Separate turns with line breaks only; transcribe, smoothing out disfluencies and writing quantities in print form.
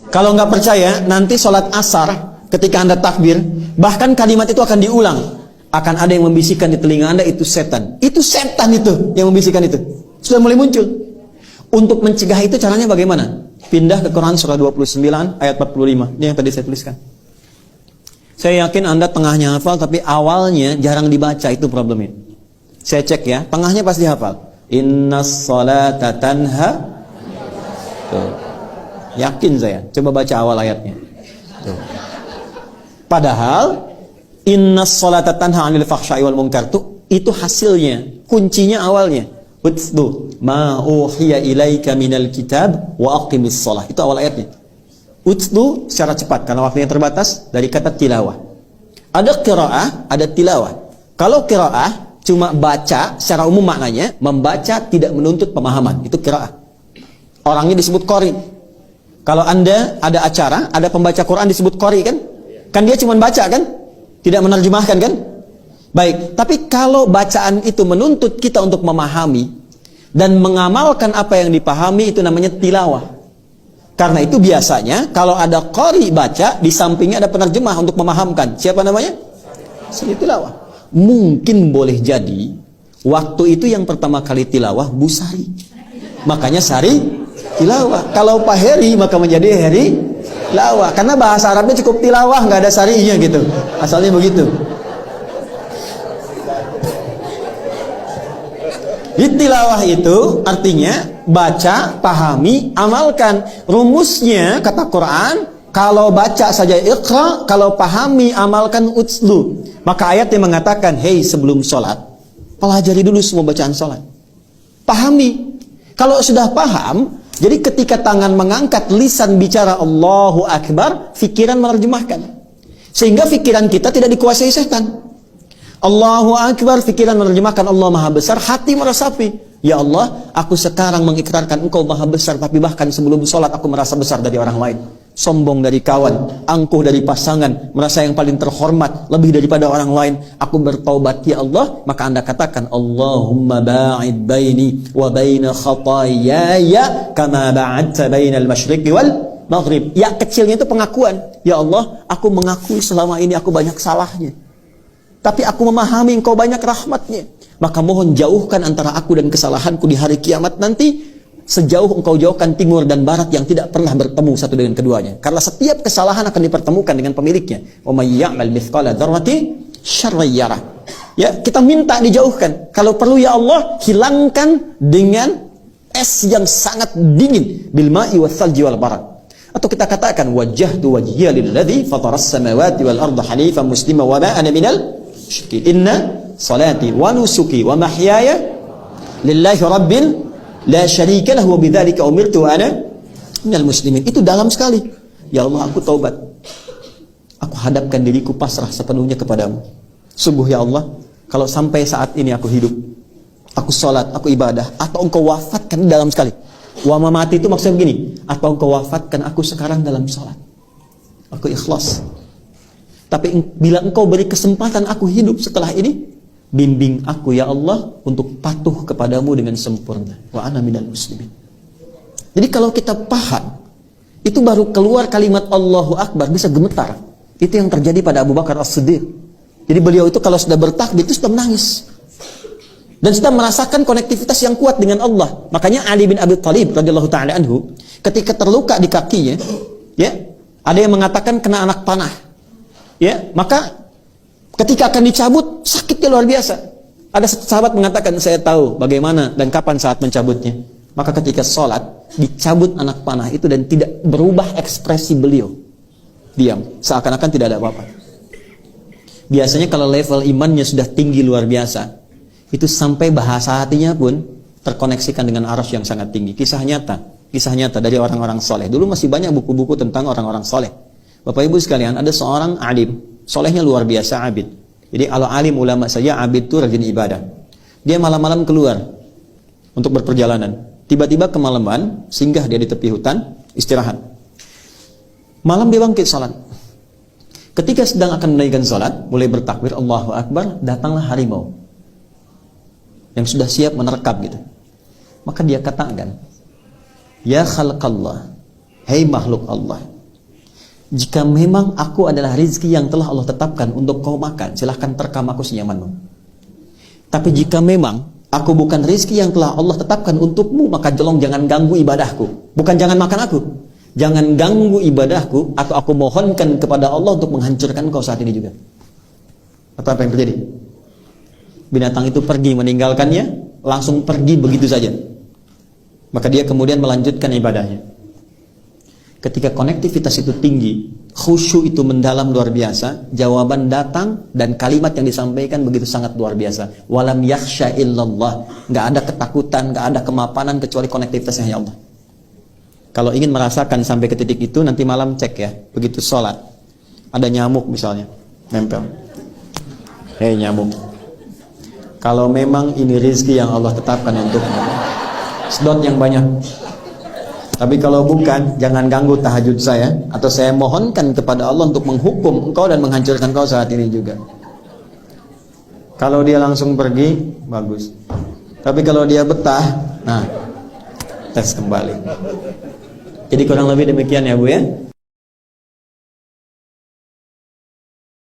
Kalau nggak percaya, nanti sholat asar ketika Anda takbir, bahkan kalimat itu akan diulang. Akan ada yang membisikkan di telinga Anda, itu setan. Itu setan itu yang membisikkan itu. Sudah mulai muncul. Untuk mencegah itu caranya bagaimana? Pindah ke Quran surah 29 ayat 45. Ini yang tadi saya tuliskan. Saya yakin Anda tengahnya hafal, tapi awalnya jarang dibaca, itu problemnya. Saya cek ya, tengahnya pasti hafal. Innas salata tanha. Tuh. Yakin saya. Coba baca awal ayatnya. Tuh. Padahal innas salata tanha 'anil fahsya'i wal munkar itu hasilnya, kuncinya awalnya. Utlu ma uhiya ilaika minal kitab wa aqimis shalah. Itu awal ayatnya. Utlu secara cepat karena waktunya terbatas, dari kata tilawah. Ada qiraah, ada tilawah. Kalau qiraah cuma baca secara umum maknanya, membaca tidak menuntut pemahaman. Itu qiraah. Orangnya disebut qari. Kalau Anda ada acara, ada pembaca Quran disebut qari kan? Kan dia cuma baca kan? Tidak menerjemahkan kan? Baik, tapi kalau bacaan itu menuntut kita untuk memahami dan mengamalkan apa yang dipahami, itu namanya tilawah. Karena itu biasanya kalau ada qari baca, di sampingnya ada penerjemah untuk memahamkan. Siapa namanya? Sari tilawah. Mungkin boleh jadi waktu itu yang pertama kali tilawah Bu Sari. Makanya Sari tilawah. Kalau Pak Heri maka menjadi Heri tilawah. Karena bahasa Arabnya cukup tilawah, nggak ada sarinya gitu. Asalnya begitu. Tilawah itu artinya baca, pahami, amalkan. Rumusnya kata Quran, kalau baca saja iqra, kalau pahami, amalkan utslu. Maka ayat yang mengatakan, hei sebelum sholat, pelajari dulu semua bacaan sholat. Pahami. Kalau sudah paham, jadi ketika tangan mengangkat, lisan bicara Allahu Akbar, fikiran menerjemahkan. Sehingga fikiran kita tidak dikuasai setan. Allahu Akbar, fikiran menerjemahkan Allah Maha Besar, hati meresapi. Ya Allah, aku sekarang mengikrarkan Engkau Maha Besar, tapi bahkan sebelum sholat aku merasa besar dari orang lain. Sombong dari kawan, angkuh dari pasangan, merasa yang paling terhormat, lebih daripada orang lain. Aku bertaubat ya Allah, maka Anda katakan, Allahumma ba'id baini wa baina khataayaya kama ba'adta bainal masyriqi wal maghrib. Ya kecilnya itu pengakuan. Ya Allah, aku mengakui selama ini aku banyak salahnya. Tapi aku memahami Engkau banyak rahmatnya. Maka mohon jauhkan antara aku dan kesalahanku di hari kiamat nanti, sejauh Engkau jauhkan timur dan barat yang tidak pernah bertemu satu dengan keduanya. Karena setiap kesalahan akan dipertemukan dengan pemiliknya. Wa may ya'mal mithqala dzarratin syarran yarah. Ya, kita minta dijauhkan. Kalau perlu ya Allah, hilangkan dengan es yang sangat dingin, bil ma'i wath thalji wal barad. Atau kita katakan wajjahtu wajhiya lilladzi fataras samawati wal arda hanifan muslima wa ma ana minal inna salati wa nusuki wa mahyaya lillahi rabbil la syarika lahu wa bidzalika umirtu wa ana minal muslimin. Itu dalam sekali. Ya Allah, aku taubat. Aku hadapkan diriku pasrah sepenuhnya kepadamu. Sungguh ya Allah, kalau sampai saat ini aku hidup, aku sholat, aku ibadah, atau Engkau wafatkan, dalam sekali. Wa mamati itu maksudnya begini, atau Engkau wafatkan aku sekarang dalam sholat, aku ikhlas. Tapi bila Engkau beri kesempatan aku hidup setelah ini, bimbing aku ya Allah untuk patuh kepadamu dengan sempurna. Wa ana minal muslimin. Jadi kalau kita paham, itu baru keluar kalimat Allahu Akbar bisa gemetar. Itu yang terjadi pada Abu Bakar As-Siddiq. Jadi beliau itu kalau sudah bertakbir itu sudah menangis. Dan sudah merasakan konektivitas yang kuat dengan Allah. Makanya Ali bin Abi Thalib radhiyallahu taala anhu, ketika terluka di kakinya, ya, ada yang mengatakan kena anak panah. Ya, maka ketika akan dicabut, sakitnya luar biasa. Ada sahabat mengatakan, saya tahu bagaimana dan kapan saat mencabutnya. Maka ketika sholat, dicabut anak panah itu dan tidak berubah ekspresi beliau. Diam, seakan-akan tidak ada apa-apa. Biasanya kalau level imannya sudah tinggi luar biasa, itu sampai bahasa hatinya pun terkoneksikan dengan arasy yang sangat tinggi. Kisah nyata dari orang-orang soleh. Dulu masih banyak buku-buku tentang orang-orang soleh. Bapak Ibu sekalian, ada seorang alim, solehnya luar biasa, abid. Jadi kalau alim ulama saja, abid itu rajin ibadah. Dia malam-malam keluar untuk berperjalanan. Tiba-tiba kemalaman, singgah dia di tepi hutan, istirahat. Malam dia bangkit salat. Ketika sedang akan menaikkan salat, mulai bertakbir Allahu Akbar, datanglah harimau yang sudah siap menerkam gitu. Maka dia katakan, ya khalqallah, hei makhluk Allah, jika memang aku adalah rizki yang telah Allah tetapkan untuk kau makan, silahkan terkam aku senyamanmu. Tapi jika memang aku bukan rizki yang telah Allah tetapkan untukmu, maka tolong jangan ganggu ibadahku. Bukan jangan makan aku, jangan ganggu ibadahku, atau aku mohonkan kepada Allah untuk menghancurkan kau saat ini juga. Atau apa yang terjadi? Binatang itu pergi meninggalkannya, langsung pergi begitu saja. Maka dia kemudian melanjutkan ibadahnya. Ketika konektivitas itu tinggi, khusyuk itu mendalam luar biasa, jawaban datang dan kalimat yang disampaikan begitu sangat luar biasa. Walam yakhsha illallah. Nggak ada ketakutan, nggak ada kemapanan kecuali konektivitasnya hanya Allah. Kalau ingin merasakan sampai ke titik itu, nanti malam cek ya. Begitu sholat, ada nyamuk misalnya, nempel. Hei nyamuk, kalau memang ini rizki yang Allah tetapkan untukmu, sedot yang banyak. Tapi kalau bukan, jangan ganggu tahajud saya, atau saya mohonkan kepada Allah untuk menghukum engkau dan menghancurkan kau saat ini juga. Kalau dia langsung pergi, bagus. Tapi kalau dia betah, nah, tes kembali. Jadi kurang lebih demikian ya Bu ya.